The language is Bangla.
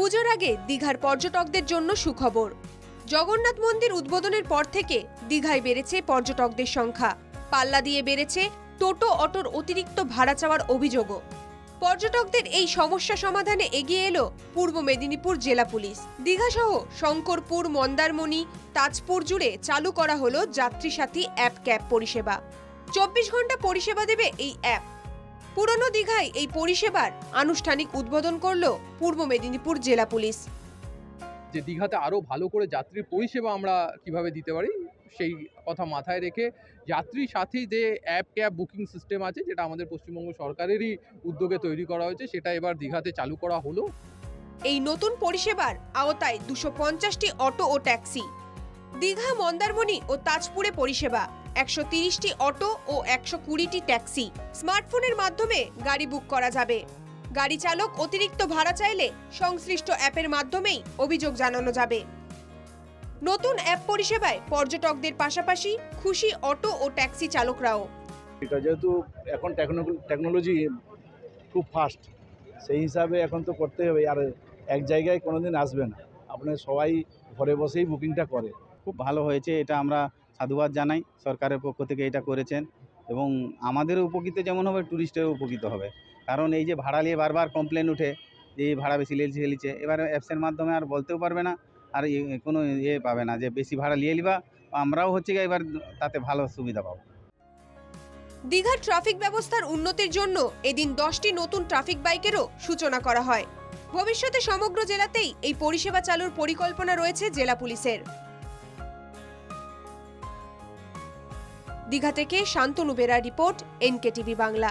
পুজোর আগে দীঘার পর্যটকদের জন্য সুখবর। জগন্নাথ মন্দির উদ্বোধনের পর থেকে দীঘায় বেড়েছে পর্যটকদের সংখ্যা। পাল্লা দিয়ে বেড়েছে টোটো অটোর অতিরিক্ত ভাড়া চাওয়ার অভিযোগও। পর্যটকদের এই সমস্যা সমাধানে এগিয়ে এলো পূর্ব মেদিনীপুর জেলা পুলিশ। দীঘা সহ শঙ্করপুর, মন্দারমণি, তাজপুর জুড়ে চালু করা হলো যাত্রী সাথী অ্যাপ ক্যাব পরিষেবা। 24 ঘন্টা পরিষেবা দেবে এই অ্যাপ। পুরনো দীঘায় এই পরিষেবার আনুষ্ঠানিক উদ্বোধন করলো পূর্ব মেদিনীপুর জেলা পুলিশ। যে দীঘাতে আরও ভালো করে যাত্রীর পরিষেবা আমরা কিভাবে দিতে পারি সেই কথা মাথায় রেখে যাত্রী সাথী যে অ্যাপ ক্যাব বুকিং সিস্টেম আছে, যেটা আমাদের পশ্চিমবঙ্গ সরকারেরই উদ্যোগে তৈরি করা হয়েছে, সেটা এবার দীঘাতে চালু করা হলো। এই নতুন পরিষেবার আওতায় 250টি অটো ও ট্যাক্সি, দীঘা, মন্দারমণি ও তাজপুরে পরিষেবা, 130টি অটো ও 120টি ট্যাক্সি। স্মার্টফোনের মাধ্যমে গাড়ি বুক করা যাবে। গাড়ি চালক অতিরিক্ত ভাড়া চাইলে সংশ্লিষ্ট অ্যাপের মাধ্যমেই অভিযোগ জানানো যাবে। নতুন অ্যাপ পরিষেবায় পর্যটকদের পাশাপাশি খুশি অটো ও ট্যাক্সি চালকরাও। এটা যেহেতু এখন টেকনোলজি খুব ফাস্ট, সেই হিসাবে এখন তো করতে হবে। আর এক জায়গায় কোনোদিন আসবে না, আপনার সবাই ঘরে বসেই বুকিংটা করে। খুব ভালো হয়েছে, এটা আমরা সাধুবাদ জানাই। সরকারের পক্ষ থেকে এটা করেছেন এবং আমাদেরও উপকৃত যেমন হবে, ট্যুরিস্টেরও উপকৃত হবে। কারণ এই যে ভাড়া নিয়ে বারবার কমপ্লেন উঠে যে ভাড়া বেশি লিয়েছে, এবারে অ্যাপসের মাধ্যমে আর বলতেও পারবে না, আর কোনো পাবে না যে বেশি ভাড়া নিয়ে নিবা। আমরাও হচ্ছে গিয়ে এবার তাতে ভালো সুবিধা পাবো। দীঘার ট্রাফিক ব্যবস্থার উন্নতির জন্য এদিন 10টি নতুন ট্রাফিক বাইকেরও সূচনা করা হয়। ভবিষ্যতে সমগ্র জেলাতেই এই পরিষেবা চালুর পরিকল্পনা রয়েছে জেলা পুলিশের। দীঘা থেকে শান্তনু বেরা রিপোর্ট, NKTV বাংলা।